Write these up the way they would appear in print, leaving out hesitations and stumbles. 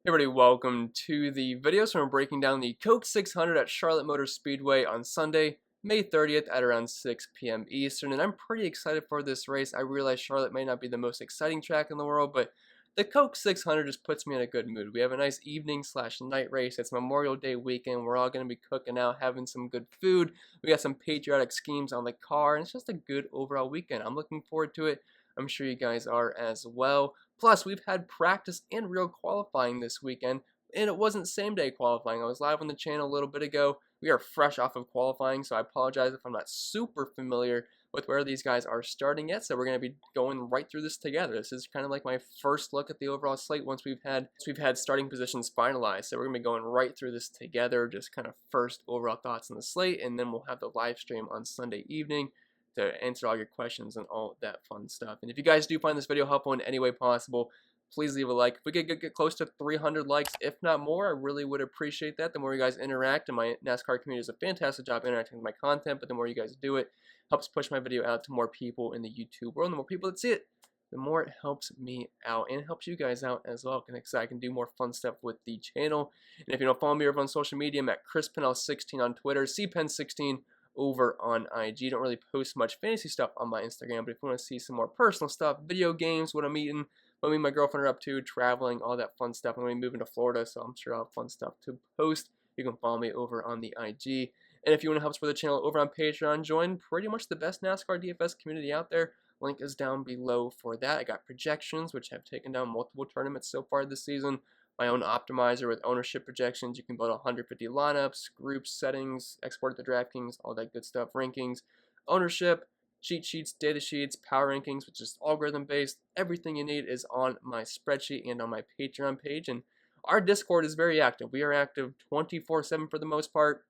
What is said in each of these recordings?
Hey everybody, welcome to the video. So I'm breaking down the Coke 600 at Charlotte Motor Speedway on Sunday, May 30th at around 6 p.m. Eastern, and I'm pretty excited for this race. I realize Charlotte may not be the most exciting track in the world, but the Coke 600 just puts me in a good mood. We have a nice evening/night race. It's Memorial Day weekend. We're all going to be cooking out, having some good food. We got some patriotic schemes on the car, and it's just a good overall weekend. I'm looking forward to it. I'm sure you guys are as well. Plus, we've had practice and real qualifying this weekend, and it wasn't same-day qualifying. I was live on the channel a little bit ago. We are fresh off of qualifying, so I apologize if I'm not super familiar with where these guys are starting yet. So we're going to be going right through this together. This is kind of like my first look at the overall slate once we've had starting positions finalized. So we're going to be going right through this together, just kind of first overall thoughts on the slate, and then we'll have the live stream on Sunday evening to answer all your questions and all that fun stuff. And if you guys do find this video helpful in any way possible, please leave a like. If we could get close to 300 likes, if not more, I really would appreciate that. The more you guys interact, and my NASCAR community does a fantastic job interacting with my content, but the more you guys do it, helps push my video out to more people in the YouTube world. And the more people that see it, the more it helps me out and helps you guys out as well, because I can do more fun stuff with the channel. And if you don't follow me over on social media, I'm at Pennell16 on Twitter, cpen16 over on IG. Don't really post much fantasy stuff on my Instagram, but if you want to see some more personal stuff, video games, what I'm eating, what me and my girlfriend are up to, traveling, all that fun stuff. I'm going to be moving to Florida, so I'm sure I'll have fun stuff to post. You can follow me over on the IG. And if you want to help support the channel over on Patreon, join pretty much the best NASCAR DFS community out there. Link is down below for that. I got projections, which have taken down multiple tournaments so far this season. My own optimizer with ownership projections. You can build 150 lineups, groups, settings, export to DraftKings, all that good stuff, rankings, ownership, cheat sheets, data sheets, power rankings, which is algorithm based. Everything you need is on my spreadsheet and on my Patreon page. And our Discord is very active. We are active 24/7 for the most part.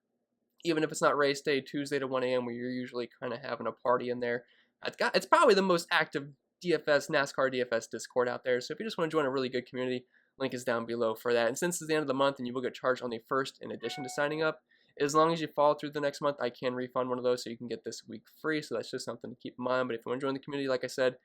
Even if it's not race day, Tuesday to 1 a.m., where you're usually kind of having a party in there. It's probably the most active NASCAR DFS Discord out there. So if you just want to join a really good community, link is down below for that. And since it's the end of the month and you will get charged on the first in addition to signing up, as long as you follow through the next month, I can refund one of those so you can get this week free. So that's just something to keep in mind. But if you want to join the community, like I said,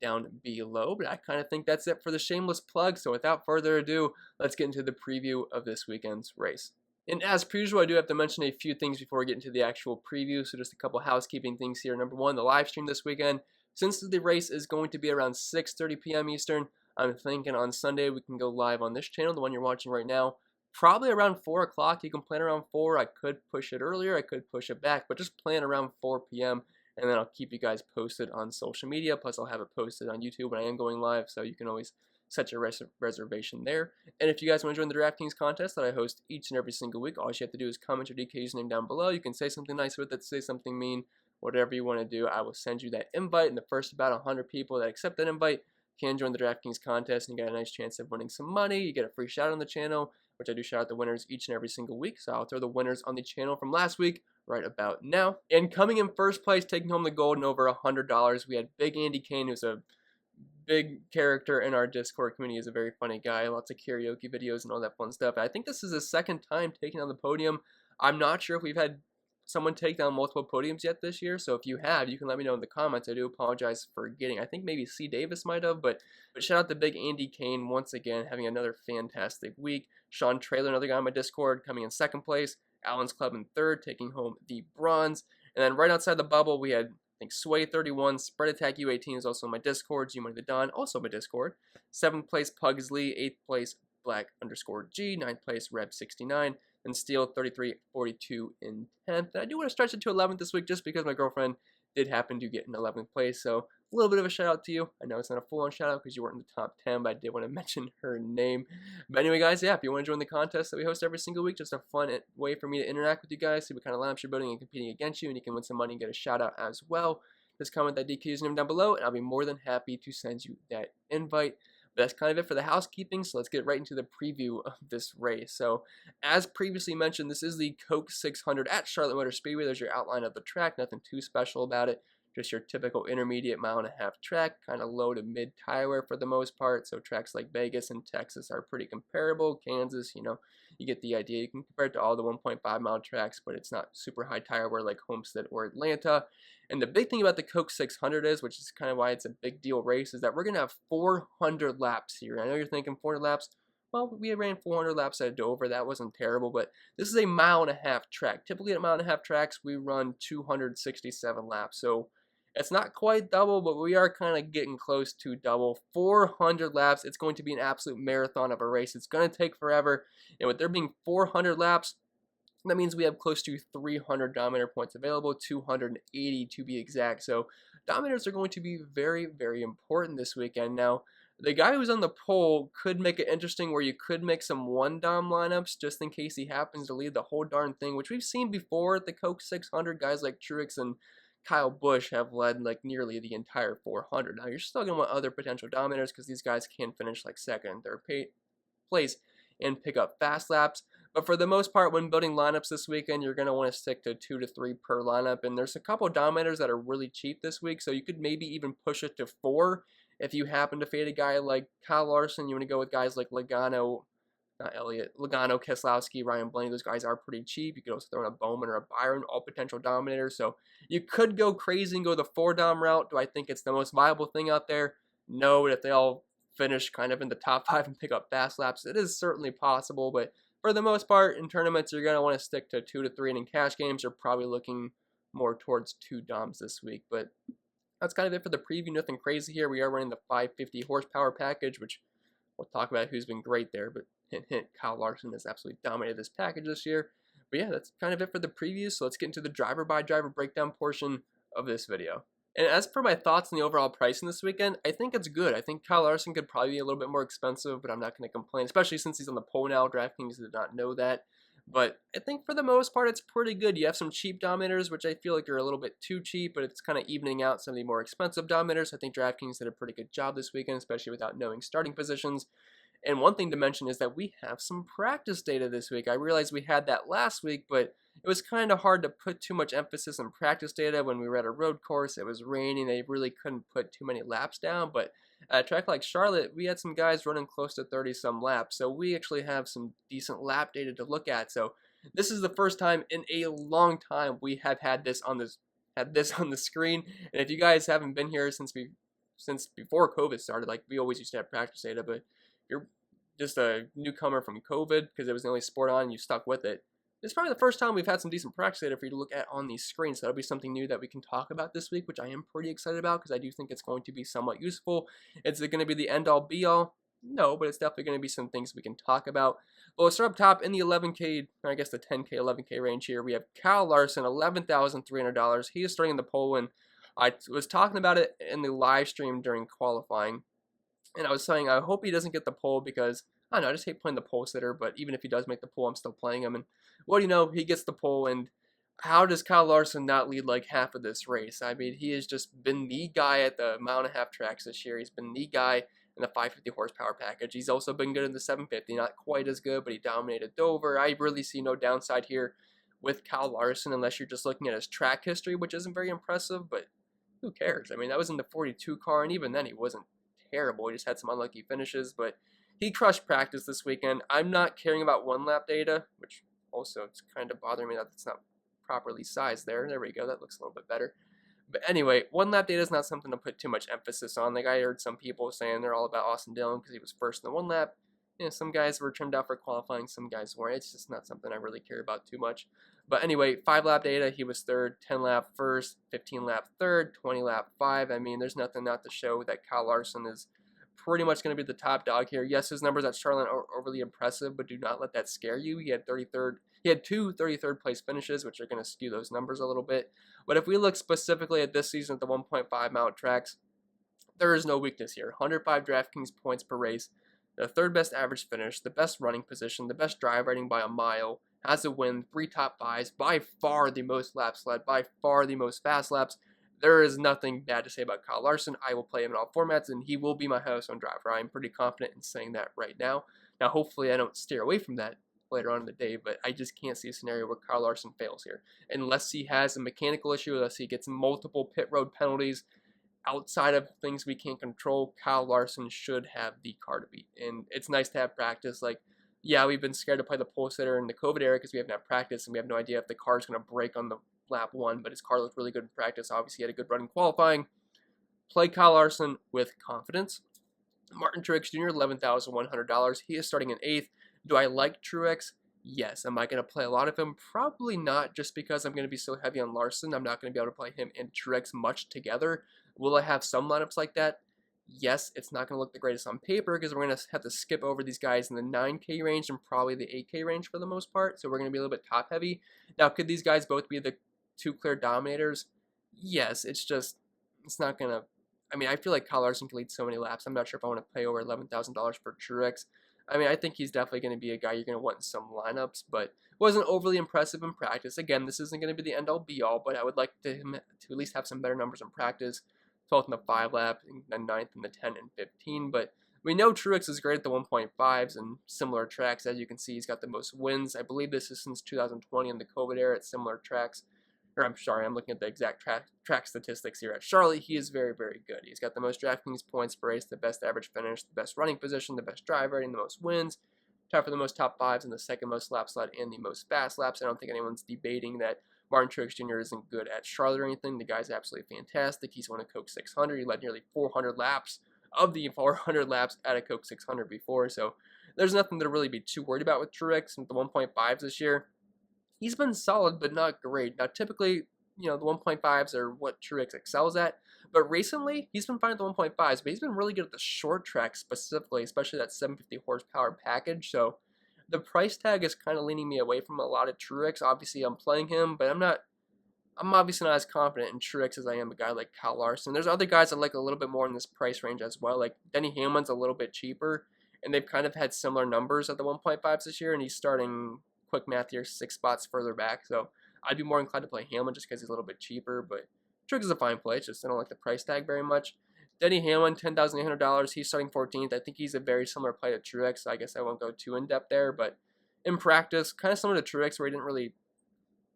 down below. But I kind of think that's it for the shameless plug. So without further ado, let's get into the preview of this weekend's race. And as per usual, I do have to mention a few things before we get into the actual preview. So just a couple housekeeping things here. Number one, the live stream this weekend. Since the race is going to be around 6:30 p.m. Eastern, I'm thinking on Sunday we can go live on this channel, the one you're watching right now, probably around 4 o'clock. You can plan around 4. I could push it earlier. I could push it back, but just plan around 4 p.m. and then I'll keep you guys posted on social media. Plus, I'll have it posted on YouTube when I am going live, so you can always set your reservation there. And if you guys want to join the DraftKings contest that I host each and every single week, all you have to do is comment your DK username down below. You can say something nice with it, say something mean, whatever you want to do. I will send you that invite, and the first about 100 people that accept that invite can join the DraftKings contest and get a nice chance of winning some money. You get a free shout out on the channel, which I do shout out the winners each and every single week. So I'll throw the winners on the channel from last week right about now. And coming in first place, taking home the gold and over $100, we had Big Andy Kane, who's a big character in our Discord community. He's a very funny guy, lots of karaoke videos and all that fun stuff. I think this is his second time taking on the podium. I'm not sure if we've had someone take down multiple podiums yet this year, so if you have, you can let me know in the comments. I do apologize for forgetting. I think maybe C. Davis might have, but shout out to Big Andy Kane once again, having another fantastic week. Sean Traylor, another guy on my Discord, coming in second place. Allen's Club in third, taking home the bronze. And then right outside the bubble, we had, I think, Sway31, Spread Attack U18 is also on my Discord, G-Money the Don, also on my Discord. 7th place, Pugsley, 8th place, Black_G, 9th place, Reb69, and Steel 33, 42 in 10th. And I do want to stretch it to 11th this week just because my girlfriend did happen to get in 11th place. So a little bit of a shout out to you. I know it's not a full on shout out because you weren't in the top 10, but I did want to mention her name. But anyway, guys, yeah, if you want to join the contest that we host every single week, just a fun way for me to interact with you guys, see what kind of lineups you're building and competing against you, and you can win some money and get a shout out as well. Just comment that DK username down below, and I'll be more than happy to send you that invite. But that's kind of it for the housekeeping, so let's get right into the preview of this race. So, as previously mentioned, this is the Coke 600 at Charlotte Motor Speedway. There's your outline of the track, nothing too special about it. Just your typical intermediate mile-and-a-half track, kind of low to mid tire wear for the most part. So tracks like Vegas and Texas are pretty comparable. Kansas, you get the idea. You can compare it to all the 1.5 mile tracks, but it's not super high tire wear like Homestead or Atlanta. And the big thing about the Coke 600 is, which is kind of why it's a big deal race, is that we're going to have 400 laps here. I know you're thinking 400 laps, well, we ran 400 laps at Dover. That wasn't terrible, but this is a mile-and-a-half track. Typically at mile-and-a-half tracks, we run 267 laps. So it's not quite double, but we are kind of getting close to double. 400 laps. It's going to be an absolute marathon of a race. It's going to take forever. And with there being 400 laps, that means we have close to 300 Dominator points available, 280 to be exact. So Dominators are going to be very, very important this weekend. Now, the guy who's on the pole could make it interesting where you could make some one Dom lineups just in case he happens to lead the whole darn thing, which we've seen before at the Coke 600. Guys like Truex and Kyle Busch have led like nearly the entire 400. Now, you're still going to want other potential Dominators because these guys can finish like second and third place and pick up fast laps. But for the most part, when building lineups this weekend, you're going to want to stick to 2 to 3 per lineup. And there's a couple of Dominators that are really cheap this week, so you could maybe even push it to 4 if you happen to fade a guy like Kyle Larson. You want to go with guys like Logano, not Elliott, Logano, Keselowski, Ryan Blaney. Those guys are pretty cheap. You could also throw in a Bowman or a Byron, all potential Dominators. So you could go crazy and go the 4 Dom route. Do I think it's the most viable thing out there? No, but if they all finish kind of in the top 5 and pick up fast laps, it is certainly possible. But for the most part, in tournaments, you're going to want to stick to 2 to 3, and in cash games, you're probably looking more towards 2 Doms this week. But that's kind of it for the preview. Nothing crazy here. We are running the 550 horsepower package, which we'll talk about who's been great there. But hint, hint, Kyle Larson has absolutely dominated this package this year. But yeah, that's kind of it for the preview. So let's get into the driver-by-driver breakdown portion of this video. And as for my thoughts on the overall pricing this weekend, I think it's good. I think Kyle Larson could probably be a little bit more expensive, but I'm not going to complain, especially since he's on the pole now. DraftKings did not know that. But I think for the most part, it's pretty good. You have some cheap Dominators, which I feel like are a little bit too cheap, but it's kind of evening out some of the more expensive Dominators. I think DraftKings did a pretty good job this weekend, especially without knowing starting positions. And one thing to mention is that we have some practice data this week. I realized we had that last week, but it was kind of hard to put too much emphasis on practice data when we were at a road course. It was raining. They really couldn't put too many laps down. But at a track like Charlotte, we had some guys running close to 30-some laps. So we actually have some decent lap data to look at. So this is the first time in a long time we have had this on the screen. And if you guys haven't been here since before COVID started, like we always used to have practice data, but you're just a newcomer from COVID because it was the only sport on and you stuck with it. It's probably the first time we've had some decent practice data for you to look at on these screens. So that'll be something new that we can talk about this week, which I am pretty excited about because I do think it's going to be somewhat useful. Is it going to be the end-all, be-all? No, but it's definitely going to be some things we can talk about. Well, let's start up top in the 11K, I guess the 10K, 11K range here. We have Kyle Larson, $11,300. He is starting the pole, and I was talking about it in the live stream during qualifying. And I was saying, I hope he doesn't get the pole because, I don't know, I just hate playing the pole sitter, but even if he does make the pole, I'm still playing him. And what do you know, he gets the pole, and how does Kyle Larson not lead like half of this race? I mean, he has just been the guy at the mile-and-a-half tracks this year. He's been the guy in the 550 horsepower package. He's also been good in the 750, not quite as good, but he dominated Dover. I really see no downside here with Kyle Larson unless you're just looking at his track history, which isn't very impressive, but who cares? I mean, that was in the 42 car, and even then he wasn't terrible. He just had some unlucky finishes, but he crushed practice this weekend. I'm not caring about one lap data, which also it's kind of bothering me that it's not properly sized there. There we go. That looks a little bit better. But anyway, one lap data is not something to put too much emphasis on. Like I heard some people saying they're all about Austin Dillon because he was first in the one lap. You know, some guys were trimmed out for qualifying, some guys weren't. It's just not something I really care about too much. But anyway, 5 lap data, he was third, 10 lap first, 15 lap third, 20 lap 5. I mean, there's nothing not to show that Kyle Larson is pretty much going to be the top dog here. Yes, his numbers at Charlotte are overly impressive, but do not let that scare you. He had 33rd. He had 2 33rd place finishes, which are going to skew those numbers a little bit. But if we look specifically at this season at the 1.5 mile tracks, there is no weakness here. 105 DraftKings points per race, the 3rd best average finish, the best running position, the best drive rating by a mile, has a win, 3 top 5s, by far the most laps led, by far the most fast laps. There is nothing bad to say about Kyle Larson. I will play him in all formats, and he will be my highest owned driver. I'm pretty confident in saying that right now. Now, hopefully I don't steer away from that later on in the day, but I just can't see a scenario where Kyle Larson fails here. Unless he has a mechanical issue, unless he gets multiple pit road penalties, outside of things we can't control, Kyle Larson should have the car to beat. And it's nice to have practice. Like, yeah, we've been scared to play the pole sitter in the COVID era because we haven't had practice, and we have no idea if the car is going to break on the lap 1, but his car looked really good in practice. Obviously, he had a good run in qualifying. Play Kyle Larson with confidence. Martin Truex Jr., $11,100. He is starting in 8th. Do I like Truex? Yes. Am I going to play a lot of him? Probably not, just because I'm going to be so heavy on Larson. I'm not going to be able to play him and Truex much together. Will I have some lineups like that? Yes, it's not going to look the greatest on paper because we're going to have to skip over these guys in the 9K range and probably the 8K range for the most part. So we're going to be a little bit top heavy. Now, could these guys both be the two clear dominators? Yes, it's not going to. I mean, I feel like Kyle Larson can lead so many laps. I'm not sure if I want to pay over $11,000 for Truex. I mean, I think he's definitely going to be a guy you're going to want in some lineups, but wasn't overly impressive in practice. Again, this isn't going to be the end-all be-all, but I would like him to at least have some better numbers in practice. 12th in the 5 lap, and then 9th in the 10 and 15. But we know Truex is great at the 1.5s and similar tracks. As you can see, he's got the most wins. I believe this is since 2020 in the COVID era at similar tracks. Or I'm sorry, I'm looking at the exact track statistics here. At Charlotte, he is very, very good. He's got the most DraftKings points per race, the best average finish, the best running position, the best drive rating, the most wins, tied for the most top 5s and the second most laps led and the most fast laps. I don't think anyone's debating that Martin Truex Jr. isn't good at Charlotte or anything. The guy's absolutely fantastic. He's won a Coke 600. He led nearly 400 laps of the 400 laps at a Coke 600 before. So there's nothing to really be too worried about with Truex. With the 1.5s this year, he's been solid but not great. Now, typically, the 1.5s are what Truex excels at. But recently, he's been fine at the 1.5s, but he's been really good at the short track specifically, especially that 750 horsepower package. So the price tag is kind of leaning me away from a lot of Truex. Obviously, I'm playing him, but I'm obviously not as confident in Truex as I am a guy like Kyle Larson. There's other guys I like a little bit more in this price range as well. Like Denny Hamlin's a little bit cheaper, and they've kind of had similar numbers at the 1.5s this year, and he's starting, quick math here, 6 spots further back. So I'd be more inclined to play Hamlin just because he's a little bit cheaper, but Truex is a fine play. It's just I don't like the price tag very much. Denny Hamlin, $10,800. He's starting 14th. I think he's a very similar play to Truex, so I guess I won't go too in-depth there. But in practice, kind of similar to Truex, where he didn't really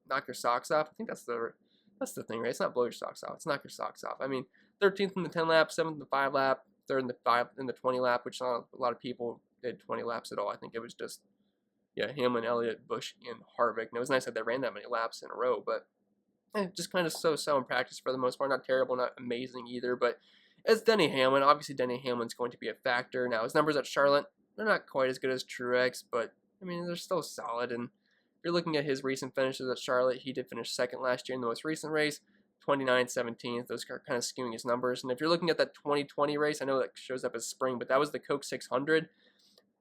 knock your socks off. I think that's the thing, right? It's not blow your socks off. It's knock your socks off. I mean, 13th in the 10 lap, 7th in the 5 lap, 3rd in the 20 lap, which not a lot of people did 20 laps at all. I think it was just, Hamlin, Elliott, Busch, and Harvick. And it was nice that they ran that many laps in a row, but just kind of so in practice for the most part. Not terrible, not amazing either, but it's Denny Hamlin. Obviously, Denny Hamlin's going to be a factor. Now, his numbers at Charlotte, they're not quite as good as Truex, but, I mean, they're still solid. And if you're looking at his recent finishes at Charlotte, he did finish 2nd last year in the most recent race, 29th, 17th. Those are kind of skewing his numbers. And if you're looking at that 2020 race, I know that shows up as spring, but that was the Coke 600.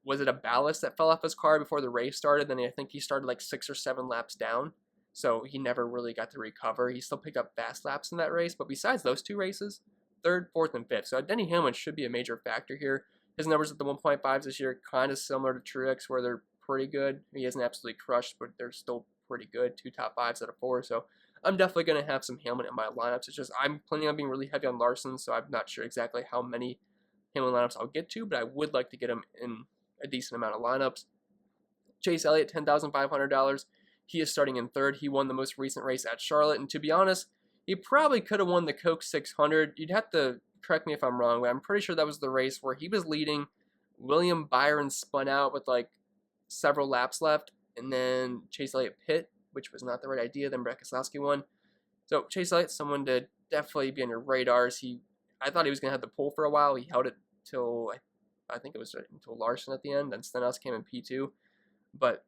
Was it a ballast that fell off his car before the race started? Then I think he started like 6 or 7 laps down. So he never really got to recover. He still picked up fast laps in that race. But besides those 2 races, 3rd, 4th, and 5th. So Denny Hamlin should be a major factor here. His numbers at the 1.5s this year kind of similar to Truex, where they're pretty good. He hasn't absolutely crushed, but they're still pretty good. 2 top 5s out of 4. So I'm definitely going to have some Hamlin in my lineups. It's just I'm planning on being really heavy on Larson, so I'm not sure exactly how many Hamlin lineups I'll get to, but I would like to get him in a decent amount of lineups. Chase Elliott, $10,500. He is starting in 3rd. He won the most recent race at Charlotte, and to be honest, he probably could have won the Coke 600. You'd have to correct me if I'm wrong, but I'm pretty sure that was the race where he was leading. William Byron spun out with like several laps left, and then Chase Elliott pit, which was not the right idea. Then Brett Keselowski won. So Chase Elliott, someone to definitely be on your radars. I thought he was going to have the pole for a while. He held it till I think it was until Larson at the end, and Stenhouse came in P2. But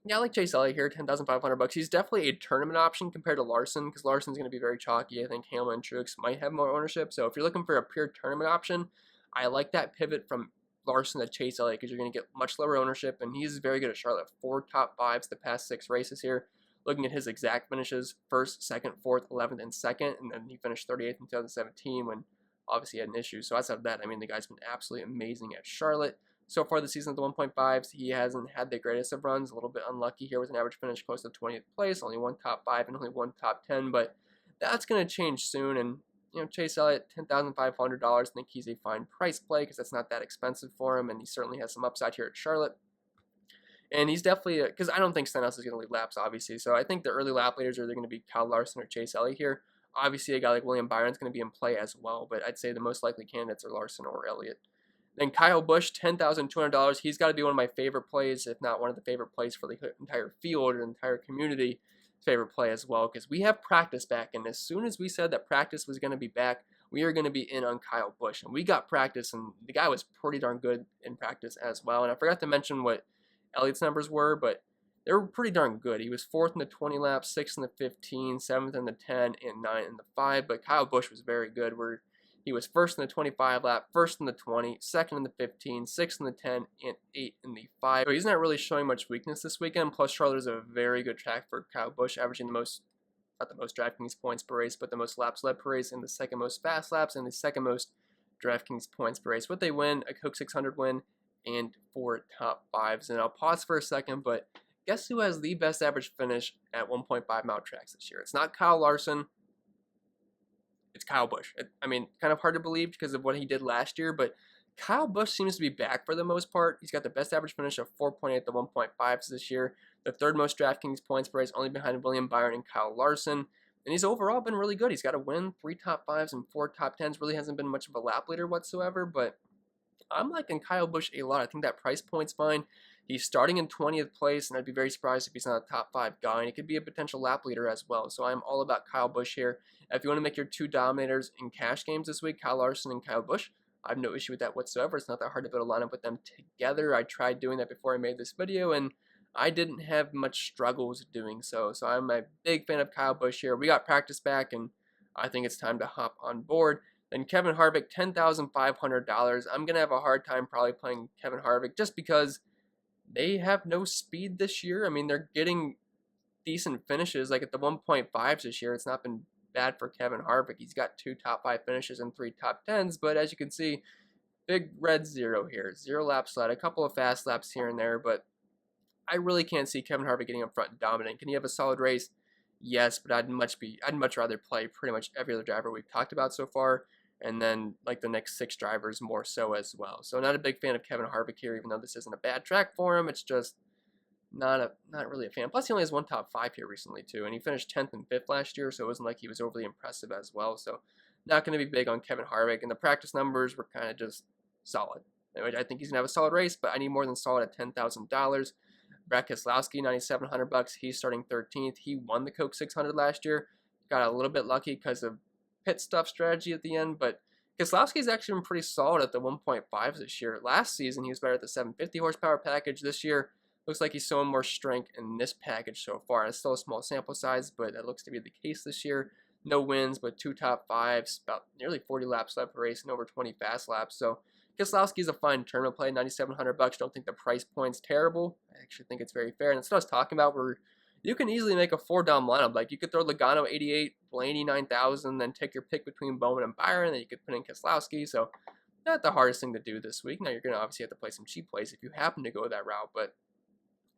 yeah, I like Chase Elliott here, $10,500. He's definitely a tournament option compared to Larson, because Larson's going to be very chalky. I think Hamlin and Truex might have more ownership. So if you're looking for a pure tournament option, I like that pivot from Larson to Chase Elliott, because you're going to get much lower ownership, and he's very good at Charlotte. 4 top 5s the past 6 races here. Looking at his exact finishes, 1st, 2nd, 4th, 11th, and 2nd, and then he finished 38th in 2017 when obviously he had an issue. So outside of that, I mean, the guy's been absolutely amazing at Charlotte. So far this season at the 1.5s, he hasn't had the greatest of runs. A little bit unlucky here with an average finish close to 20th place. Only 1 top 5 and only 1 top 10. But that's going to change soon. And, Chase Elliott, $10,500. I think he's a fine price play because that's not that expensive for him. And he certainly has some upside here at Charlotte. And he's definitely, because I don't think Stenhouse is going to lead laps, obviously. So I think the early lap leaders are either going to be Kyle Larson or Chase Elliott here. Obviously, a guy like William Byron's going to be in play as well. But I'd say the most likely candidates are Larson or Elliott. Then Kyle Busch, $10,200. He's got to be one of my favorite plays, if not one of the favorite plays for the entire field or the entire community. Favorite play as well, because we have practice back, and as soon as we said that practice was going to be back, we are going to be in on Kyle Busch. And we got practice, and the guy was pretty darn good in practice as well. And I forgot to mention what Elliott's numbers were, but they were pretty darn good. He was 4th in the 20 laps, 6th in the 15, 7th in the 10, and 9th in the 5. But Kyle Busch was very good, where he was 1st in the 25 lap, 1st in the 20, 2nd in the 15, 6th in the 10, and 8th in the 5. So he's not really showing much weakness this weekend. Plus, Charlotte is a very good track for Kyle Busch, averaging the most, not the most DraftKings points per race, but the most laps led per race, and the second most fast laps, and the second most DraftKings points per race. What they win, a Coke 600 win, and 4 top 5s. And I'll pause for a second, but guess who has the best average finish at 1.5 mile tracks this year? It's not Kyle Larson. It's Kyle Busch. I mean, kind of hard to believe because of what he did last year, but Kyle Busch seems to be back for the most part. He's got the best average finish of 4.8 to 1.5s this year, the third most DraftKings points per race, only behind William Byron and Kyle Larson. And he's overall been really good. He's got a win, 3 top 5s and 4 top 10s. Really hasn't been much of a lap leader whatsoever, but I'm liking Kyle Busch a lot. I think that price point's fine. He's starting in 20th place, and I'd be very surprised if he's not a top 5 guy, and he could be a potential lap leader as well. So I'm all about Kyle Busch here. If you want to make your 2 dominators in cash games this week, Kyle Larson and Kyle Busch, I have no issue with that whatsoever. It's not that hard to build a lineup with them together. I tried doing that before I made this video, and I didn't have much struggles doing so. So I'm a big fan of Kyle Busch here. We got practice back, and I think it's time to hop on board. Then Kevin Harvick, $10,500. I'm going to have a hard time probably playing Kevin Harvick just because they have no speed this year. I mean, they're getting decent finishes. Like at the 1.5s this year, it's not been bad for Kevin Harvick. He's got 2 top 5 finishes and 3 top 10s, but as you can see, big red 0 here. 0 lap slide, a couple of fast laps here and there, but I really can't see Kevin Harvick getting up front and dominating. Can he have a solid race? Yes, but I'd much rather play pretty much every other driver we've talked about so far, and then like the next 6 drivers more so as well. So not a big fan of Kevin Harvick here, even though this isn't a bad track for him. It's just not really a fan. Plus, he only has 1 top 5 here recently too, and he finished 10th and 5th last year, so it wasn't like he was overly impressive as well. So not going to be big on Kevin Harvick, and the practice numbers were kind of just solid. Anyway, I think he's gonna have a solid race, but I need more than solid at $10,000. Brad Keselowski, $9,700. He's starting 13th. He won the Coke 600 last year. Got a little bit lucky because of pit stuff strategy at the end, but Keselowski's actually been pretty solid at the 1.5s this year. Last season, he was better at the 750 horsepower package. This year, looks like he's showing more strength in this package so far. It's still a small sample size, but that looks to be the case this year. No wins, but 2 top 5s, about nearly 40 laps left per race, and over 20 fast laps. So Keselowski's a fine tournament play, $9,700. Don't think the price point's terrible. I actually think it's very fair. And that's what I was talking about, where you can easily make a 4-dom lineup. Like you could throw Logano 88, Blaney 9,000, then take your pick between Bowman and Byron, then you could put in Keselowski. So not the hardest thing to do this week. Now you're going to obviously have to play some cheap plays if you happen to go that route, but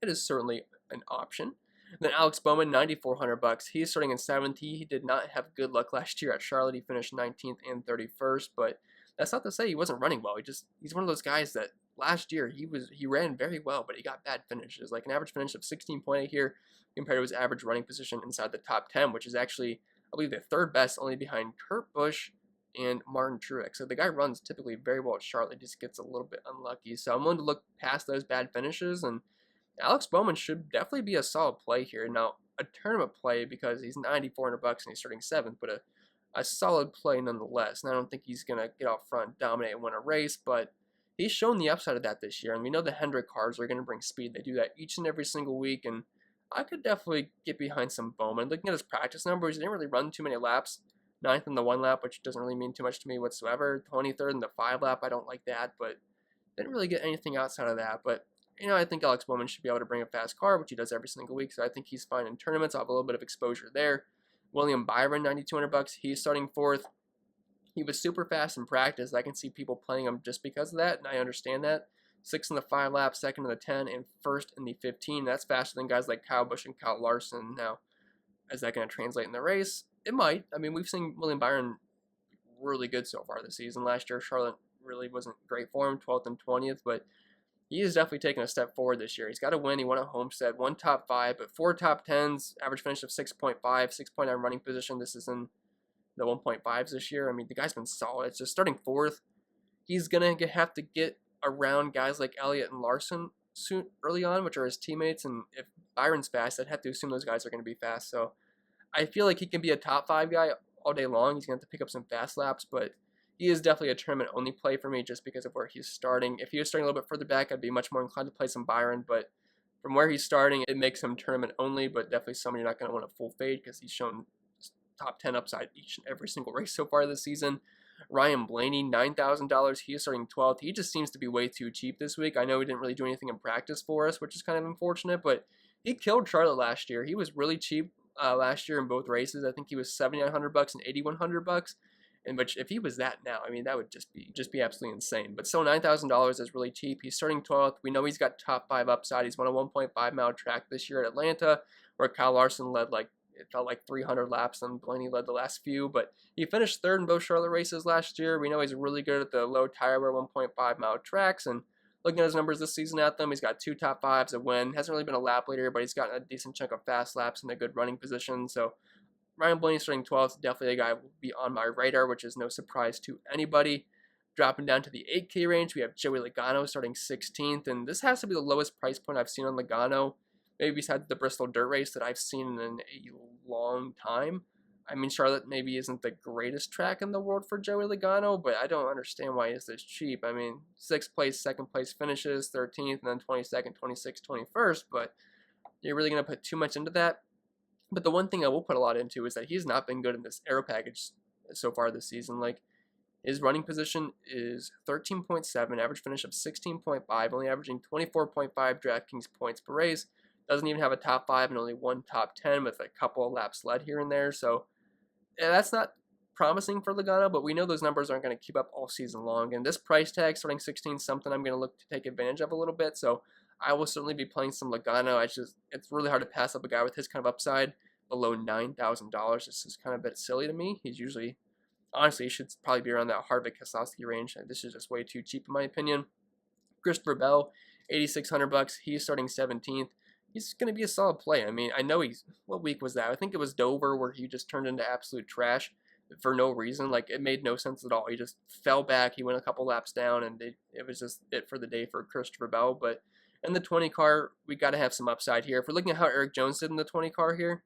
it is certainly an option. And then Alex Bowman, $9,400. He's starting in 7th. He did not have good luck last year at Charlotte. He finished 19th and 31st, but that's not to say he wasn't running well. He's one of those guys that last year he ran very well, but he got bad finishes. Like an average finish of 16.8 here compared to his average running position inside the top 10, which is actually, I believe, the 3rd best, only behind Kurt Busch and Martin Truex. So the guy runs typically very well at Charlotte, just gets a little bit unlucky. So I'm willing to look past those bad finishes, and Alex Bowman should definitely be a solid play here. Now, a tournament play because he's $9,400 and he's starting 7th, but a solid play nonetheless. And I don't think he's going to get out front, dominate, and win a race, but he's shown the upside of that this year. And we know the Hendrick cars are going to bring speed. They do that each and every single week, and I could definitely get behind some Bowman. Looking at his practice numbers, he didn't really run too many laps. 9th in the 1 lap, which doesn't really mean too much to me whatsoever. 23rd in the 5 lap, I don't like that, but didn't really get anything outside of that. But you know, I think Alex Bowman should be able to bring a fast car, which he does every single week, so I think he's fine in tournaments. I'll have a little bit of exposure there. William Byron, $9,200. He's starting 4th. He was super fast in practice. I can see people playing him just because of that, and I understand that. 6th in the 5 lap, 2nd in the 10, and 1st in the 15. That's faster than guys like Kyle Busch and Kyle Larson. Now, is that going to translate in the race? It might. I mean, we've seen William Byron really good so far this season. Last year, Charlotte really wasn't great for him, 12th and 20th, but he is definitely taking a step forward this year. He's got a win. He won at Homestead, 1 top 5, but 4 top 10s, average finish of 6.5, 6.9 running position. This is in the 1.5s this year. I mean, the guy's been solid. It's just starting 4th. He's going to have to get around guys like Elliott and Larson soon, early on, which are his teammates, and if Byron's fast, I'd have to assume those guys are going to be fast. So I feel like he can be a top 5 guy all day long. He's going to have to pick up some fast laps, but he is definitely a tournament-only play for me just because of where he's starting. If he was starting a little bit further back, I'd be much more inclined to play some Byron, but from where he's starting, it makes him tournament-only, but definitely someone you're not going to want to full fade because he's shown top 10 upside each and every single race so far this season. Ryan Blaney, $9,000. He is starting 12th. He just seems to be way too cheap this week. I know he didn't really do anything in practice for us, which is kind of unfortunate, but he killed Charlotte last year. He was really cheap last year in both races. I think he was $7,900 and $8,100. And which, if he was that now, I mean, that would just be absolutely insane. But still, $9,000 is really cheap. He's starting 12th. We know he's got top 5 upside. He's won a 1.5 mile track this year at Atlanta, where Kyle Larson led it felt like 300 laps, and Blaney led the last few. But he finished 3rd in both Charlotte races last year. We know he's really good at the low tire wear 1.5 mile tracks. And looking at his numbers this season at them, he's got 2 top 5s, a win. Hasn't really been a lap leader, but he's gotten a decent chunk of fast laps and a good running position. So Ryan Blaney starting 12th, definitely a guy who will be on my radar, which is no surprise to anybody. Dropping down to the 8K range, we have Joey Logano starting 16th, and this has to be the lowest price point I've seen on Logano, maybe besides the Bristol Dirt Race that I've seen in a long time. I mean, Charlotte maybe isn't the greatest track in the world for Joey Logano, but I don't understand why he's this cheap. I mean, 6th place, 2nd place finishes, 13th, and then 22nd, 26th, 21st, but you're really going to put too much into that? But the one thing I will put a lot into is that he's not been good in this aero package so far this season. Like, his running position is 13.7, average finish of 16.5, only averaging 24.5 DraftKings points per race. Doesn't even have a top 5 and only 1 top 10 with a couple of laps led here and there. So yeah, that's not promising for Logano, but we know those numbers aren't going to keep up all season long. And this price tag, starting 16, something I'm going to look to take advantage of a little bit. So I will certainly be playing some Logano. It's really hard to pass up a guy with his kind of upside below $9,000. This is kind of a bit silly to me. He's usually, honestly, he should probably be around that Harvick Keselowski range. This is just way too cheap in my opinion. Christopher Bell, $8,600. He's starting 17th. He's going to be a solid play. I mean, I know what week was that? I think it was Dover where he just turned into absolute trash for no reason. Like, it made no sense at all. He just fell back. He went a couple laps down, and it was just it for the day for Christopher Bell. But in the 20 car, we got to have some upside here. If we're looking at how Eric Jones did in the 20 car here,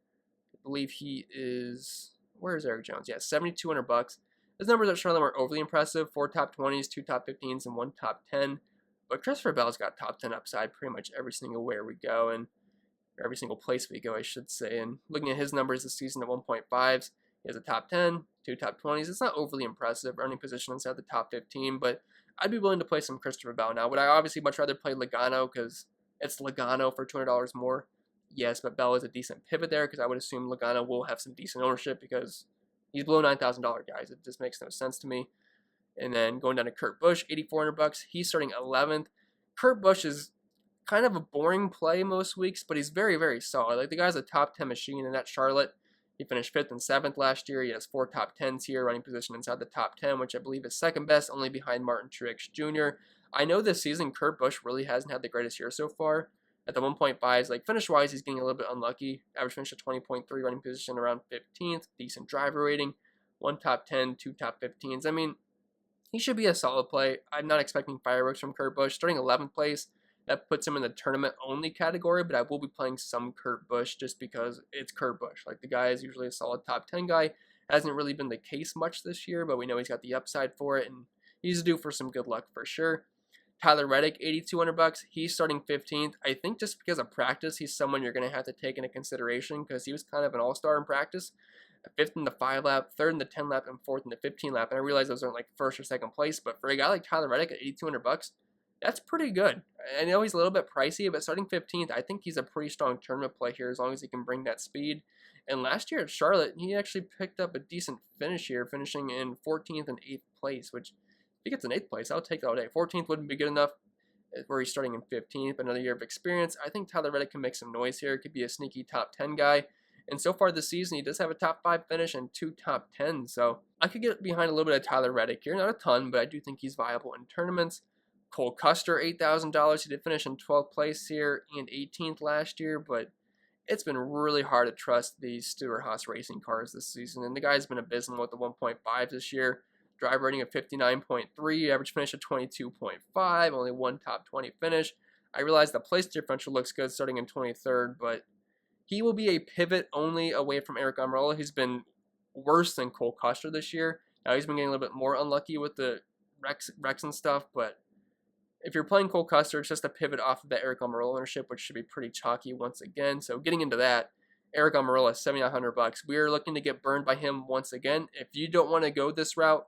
I believe he is, where is Eric Jones? Yeah, $7,200. His numbers at Charlotte were overly impressive. 4 top 20s, 2 top 15s, and 1 top 10. But Christopher Bell's got top 10 upside pretty much every single where we go, and every single place we go, I should say. And looking at his numbers this season at 1.5s, he has a top 10, 2 top 20s. It's not overly impressive, running position inside the top 15, but I'd be willing to play some Christopher Bell. Now, would I obviously much rather play Logano because it's Logano for $200 more? Yes, but Bell is a decent pivot there because I would assume Logano will have some decent ownership because he's below $9,000, guys. It just makes no sense to me. And then going down to Kurt Busch, $8,400. He's starting 11th. Kurt Busch is kind of a boring play most weeks, but he's very, very solid. Like, the guy's a top 10 machine, and at Charlotte, he finished 5th and 7th last year. He has 4 top 10s here, running position inside the top 10, which I believe is second best, only behind Martin Truex Jr. I know this season Kurt Busch really hasn't had the greatest year so far. At the 1.5s, like, finish-wise, he's getting a little bit unlucky. Average finish of 20.3, running position around 15th, decent driver rating, 1 top 10, 2 top 15s. I mean, he should be a solid play. I'm not expecting fireworks from Kurt Busch. Starting 11th place, that puts him in the tournament-only category, but I will be playing some Kurt Busch just because it's Kurt Busch. Like, the guy is usually a solid top 10 guy. Hasn't really been the case much this year, but we know he's got the upside for it, and he's due for some good luck for sure. Tyler Reddick, $8,200. He's starting 15th. I think just because of practice, he's someone you're going to have to take into consideration because he was kind of an all-star in practice. 5th in the 5 lap, 3rd in the 10 lap, and 4th in the 15 lap. And I realize those aren't like 1st or 2nd place, but for a guy like Tyler Reddick at $8,200, that's pretty good. I know he's a little bit pricey, but starting 15th, I think he's a pretty strong tournament play here as long as he can bring that speed. And last year at Charlotte, he actually picked up a decent finish here, finishing in 14th and 8th place, which if he gets an 8th place, I'll take that all day. 14th wouldn't be good enough where he's starting in 15th, but another year of experience. I think Tyler Reddick can make some noise here. Could be a sneaky top 10 guy. And so far this season, he does have a top 5 finish and 2 top 10s. So I could get behind a little bit of Tyler Reddick here. Not a ton, but I do think he's viable in tournaments. Cole Custer, $8,000. He did finish in 12th place here and 18th last year, but it's been really hard to trust these Stewart-Haas racing cars this season. And the guy's been abysmal with the 1.5 this year. Drive rating of 59.3, average finish of 22.5, only 1 top 20 finish. I realize the place differential looks good starting in 23rd, but he will be a pivot only away from Eric Almirola, who's been worse than Cole Custer this year. Now he's been getting a little bit more unlucky with the wrecks and stuff, but if you're playing Cole Custer, it's just a pivot off of that Aric Almirola ownership, which should be pretty chalky once again. So getting into that, Aric Almirola, $7,900. We are looking to get burned by him once again. If you don't want to go this route,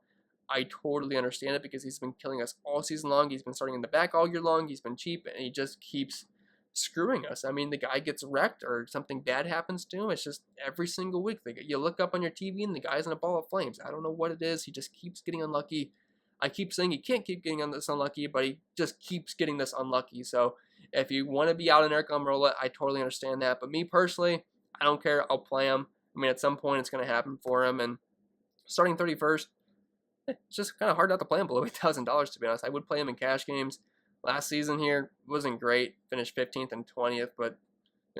I totally understand it because he's been killing us all season long. He's been starting in the back all year long. He's been cheap, and he just keeps screwing us. I mean, the guy gets wrecked or something bad happens to him. It's just every single week. You look up on your TV and the guy's in a ball of flames. I don't know what it is. He just keeps getting unlucky. I keep saying he can't keep getting this unlucky, but he just keeps getting this unlucky. So if you want to be out on Aric Almirola, I totally understand that. But me personally, I don't care. I'll play him. I mean, at some point it's going to happen for him. And starting 31st, it's just kind of hard not to play him below $8,000, to be honest. I would play him in cash games. Last season here wasn't great. Finished 15th and 20th, but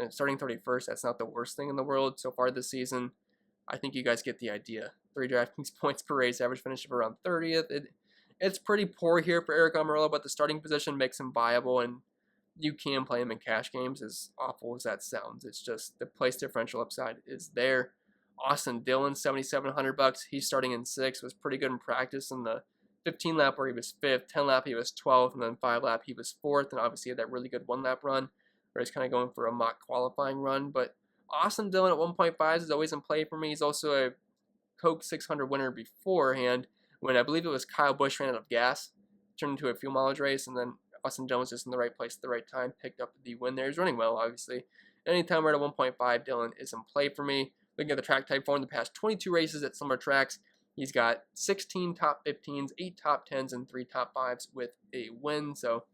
starting 31st, that's not the worst thing in the world so far this season. I think you guys get the idea. 3 DraftKings points per race, average finish of around 30th. It's pretty poor here for Aric Almirola, but the starting position makes him viable, and you can play him in cash games, as awful as that sounds. It's just the place differential upside is there. Austin Dillon, $7,700. He's starting in 6th. Was pretty good in practice in the 15 lap where he was 5th, 10 lap he was 12th, and then 5 lap he was 4th, and obviously he had that really good 1 lap run where he's kind of going for a mock qualifying run. But Austin Dillon at 1.5 is always in play for me. He's also a Coke 600 winner beforehand when I believe it was Kyle Busch ran out of gas, turned into a fuel mileage race, and then Austin Dillon was just in the right place at the right time, picked up the win there. He's running well, obviously. Anytime we're at a 1.5, Dillon is in play for me. Looking at the track type for him, the past 22 races at similar tracks, he's got 16 top 15s, 8 top 10s, and 3 top 5s with a win. So,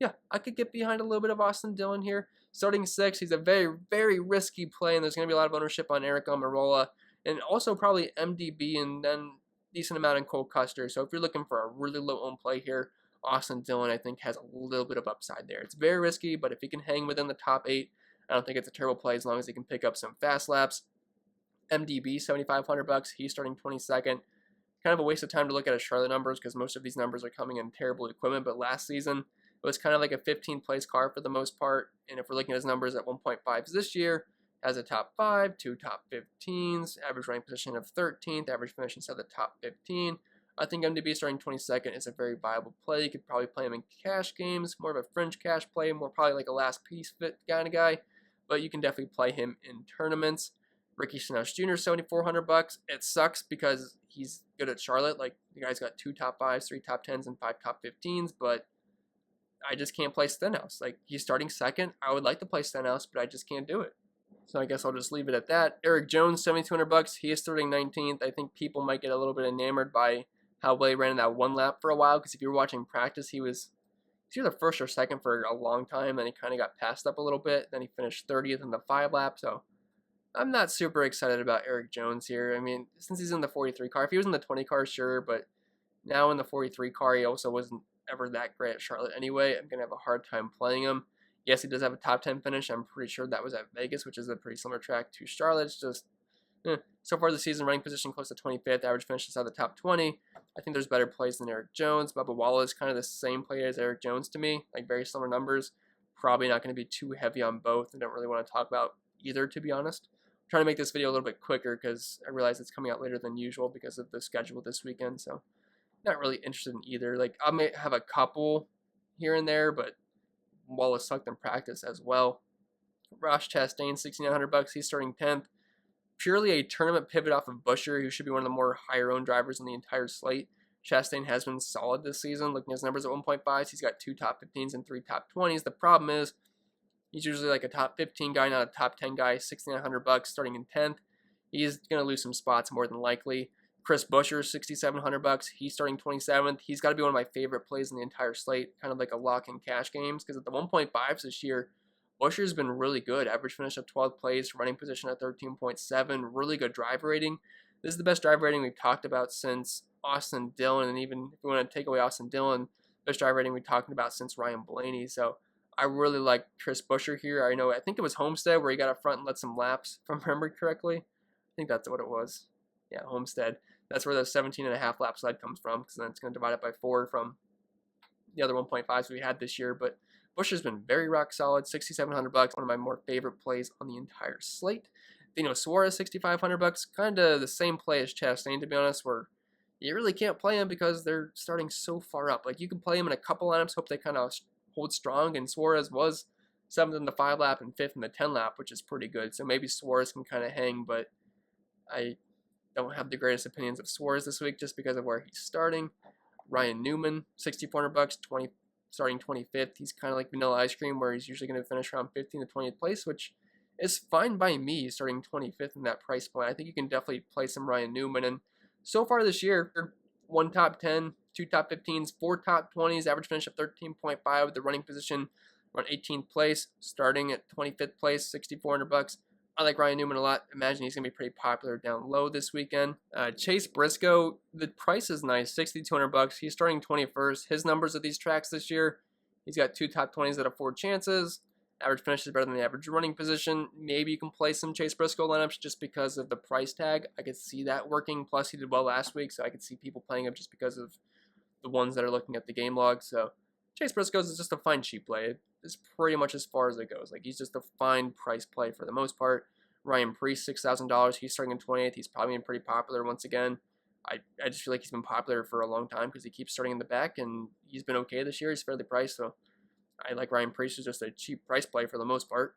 yeah, I could get behind a little bit of Austin Dillon here. Starting 6, he's a very, very risky play, and there's going to be a lot of ownership on Aric Almirola, and also probably MDB, and then decent amount in Cole Custer. So if you're looking for a really low owned play here, Austin Dillon, I think, has a little bit of upside there. It's very risky, but if he can hang within the top 8, I don't think it's a terrible play as long as he can pick up some fast laps. MDB, $7,500. He's starting 22nd. Kind of a waste of time to look at his Charlotte numbers because most of these numbers are coming in terrible equipment, but last season it was kind of like a 15th place car for the most part. And if we're looking at his numbers at 1.5s this year, has a top 5, 2 top 15s, average rank position of 13th, average finish inside the top 15. I think MDB starting 22nd is a very viable play. You could probably play him in cash games, more of a fringe cash play, more probably like a last piece fit kind of guy, but you can definitely play him in tournaments. Ricky Stenhouse Jr., $7,400. It sucks because he's good at Charlotte. Like, the guy's got 2 top 5s, 3 top 10s, and 5 top 15s, but I just can't play Stenhouse. Like, he's starting 2nd. I would like to play Stenhouse, but I just can't do it. So I guess I'll just leave it at that. Erik Jones, $7,200. He is starting 19th. I think people might get a little bit enamored by how well he ran in that 1 lap for a while, because if you were watching practice, he was either 1st or 2nd for a long time, then he kind of got passed up a little bit. Then he finished 30th in the 5 lap, so I'm not super excited about Erik Jones here. I mean, since he's in the 43 car, if he was in the 20 car, sure, but now in the 43 car, he also wasn't ever that great at Charlotte anyway. I'm going to have a hard time playing him. Yes, he does have a top 10 finish. I'm pretty sure that was at Vegas, which is a pretty similar track to Charlotte. It's just, so far this season, rank position close to 25th, average finish inside the top 20. I think there's better plays than Erik Jones. Bubba Wallace is kind of the same play as Erik Jones to me, like very similar numbers. Probably not going to be too heavy on both. I don't really want to talk about either, to be honest. I'm trying to make this video a little bit quicker because I realize it's coming out later than usual because of the schedule this weekend. So not really interested in either. Like, I may have a couple here and there, but Wallace sucked in practice as well. Ross Chastain, $6,900. He's starting 10th. Purely a tournament pivot off of Buescher, who should be one of the more higher-owned drivers in the entire slate. Chastain has been solid this season. Looking at his numbers at 1.5s, he's got 2 top 15s and 3 top 20s. The problem is he's usually like a top 15 guy, not a top 10 guy. $6,900 starting in 10th. He's going to lose some spots more than likely. Chris Buescher, $6,700. He's starting 27th. He's got to be one of my favorite plays in the entire slate, kind of like a lock in cash games, because at the 1.5s this year, Buescher's been really good. Average finish of 12th place, running position at 13.7, really good driver rating. This is the best driver rating we've talked about since Austin Dillon, and even if you want to take away Austin Dillon, best driver rating we've talked about since Ryan Blaney. So I really like Chris Buescher here. I think it was Homestead where he got up front and led some laps, if I remember correctly. I think that's what it was. Yeah, Homestead. That's where the 17.5 lap slide comes from, because then it's going to divide it by 4 from the other 1.5s we had this year. But Buescher's been very rock solid, $6,700, one of my more favorite plays on the entire slate. Suarez 6,500 bucks, kind of the same play as Chastain, to be honest, where you really can't play him because they're starting so far up. Like, you can play him in a couple lineups, hope they kind of hold strong, and Suarez was 7th in the 5 lap and 5th in the 10 lap, which is pretty good. So maybe Suarez can kind of hang, but I don't have the greatest opinions of Suarez this week just because of where he's starting. Ryan Newman, 6,400 bucks, starting 25th. He's kind of like vanilla ice cream, where he's usually going to finish around 15th to 20th place, which is fine by me, starting 25th in that price point. I think you can definitely play some Ryan Newman. And so far this year, 1 top 10, 2 top 15s, 4 top 20s, average finish of 13.5 with the running position around 18th place, starting at 25th place, 6,400 bucks. I like Ryan Newman a lot. Imagine he's going to be pretty popular down low this weekend. Chase Briscoe, the price is nice, 6,200 bucks. He's starting 21st. His numbers at these tracks this year, he's got 2 top 20s out of 4 chances. Average finish is better than the average running position. Maybe you can play some Chase Briscoe lineups just because of the price tag. I could see that working. Plus, he did well last week, so I could see people playing him just because of the ones that are looking at the game log. So Chase Briscoe is just a fine cheap play. It's pretty much as far as it goes. Like, he's just a fine price play for the most part. Ryan Preece, $6,000. He's starting in 28th. He's probably been pretty popular once again. I just feel like he's been popular for a long time because he keeps starting in the back, and he's been okay this year. He's fairly priced, so I like Ryan Preece as just a cheap price play for the most part,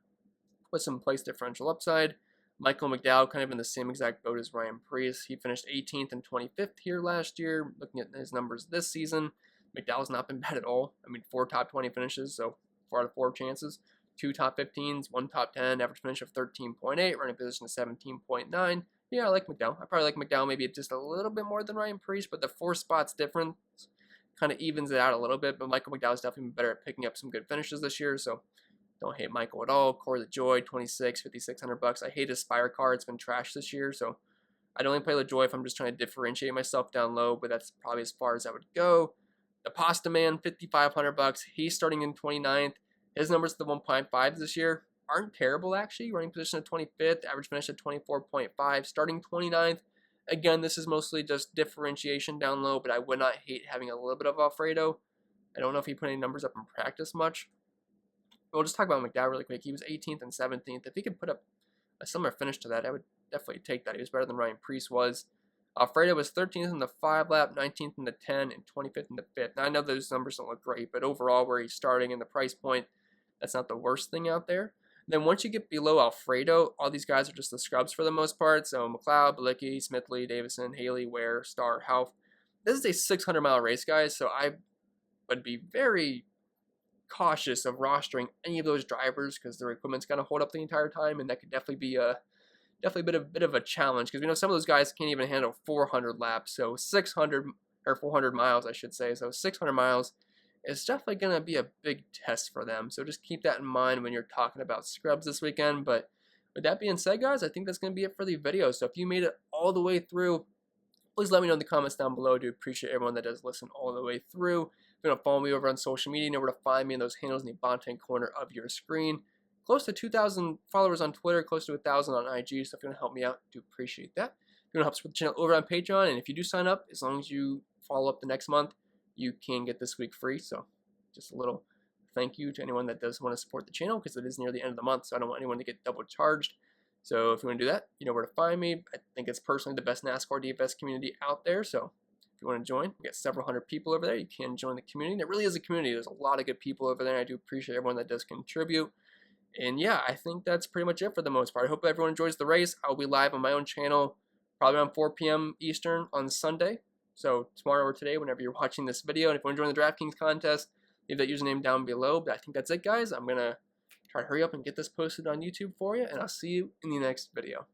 with some place differential upside. Michael McDowell, kind of in the same exact boat as Ryan Preece. He finished 18th and 25th here last year. Looking at his numbers this season, McDowell's not been bad at all. I mean, 4 top 20 finishes, so 4 out of 4 chances. 2 top 15s, 1 top 10, average finish of 13.8, running position of 17.9. Yeah, I like McDowell. I probably like McDowell maybe just a little bit more than Ryan Preece, but the 4 spots difference kind of evens it out a little bit. But Michael McDowell's definitely been better at picking up some good finishes this year, so don't hate Michael at all. Corey LaJoy, 26, 5,600 bucks. I hate his Spire card. It's been trashed this year, so I'd only play LaJoy if I'm just trying to differentiate myself down low, but that's probably as far as I would go. The Pasta Man, 5,500 bucks. He's starting in 29th. His numbers at the 1.5 this year aren't terrible, actually. Running position at 25th, average finish at 24.5, starting 29th. Again, this is mostly just differentiation down low, but I would not hate having a little bit of Alfredo. I don't know if he put any numbers up in practice much. We'll just talk about McDowell really quick. He was 18th and 17th. If he could put up a similar finish to that, I would definitely take that. He was better than Ryan Preece was. Alfredo was 13th in the 5 lap, 19th in the 10, and 25th in the 5th. Now, I know those numbers don't look great, but overall, where he's starting in the price point, that's not the worst thing out there. Then once you get below Alfredo, all these guys are just the scrubs for the most part. So McLeod, Bilicki, Smithley, Davison, Haley, Ware, Starr, Houff. This is a 600-mile race, guys, so I would be very cautious of rostering any of those drivers because their equipment's going to hold up the entire time, and that could definitely be a bit of a challenge because we know some of those guys can't even handle 400 laps. So 600 or 400 miles, I should say. So 600 miles. It's definitely going to be a big test for them. So just keep that in mind when you're talking about scrubs this weekend. But with that being said, guys, I think that's going to be it for the video. So if you made it all the way through, please let me know in the comments down below. I do appreciate everyone that does listen all the way through. If you want to follow me over on social media, you know where to find me in those handles in the bottom corner of your screen. Close to 2,000 followers on Twitter, close to 1,000 on IG. So if you want to help me out, I do appreciate that. If you want to help support the channel over on Patreon, and if you do sign up, as long as you follow up the next month, you can get this week free. So just a little thank you to anyone that does want to support the channel because it is near the end of the month, so I don't want anyone to get double charged. So if you want to do that, you know where to find me. I think it's personally the best NASCAR DFS community out there. So if you want to join, we got several hundred people over there. You can join the community. And it really is a community. There's a lot of good people over there. And I do appreciate everyone that does contribute. And yeah, I think that's pretty much it for the most part. I hope everyone enjoys the race. I'll be live on my own channel probably around 4 p.m. Eastern on Sunday. So tomorrow or today, whenever you're watching this video. And if you want to join the DraftKings contest, leave that username down below. But I think that's it, guys. I'm going to try to hurry up and get this posted on YouTube for you. And I'll see you in the next video.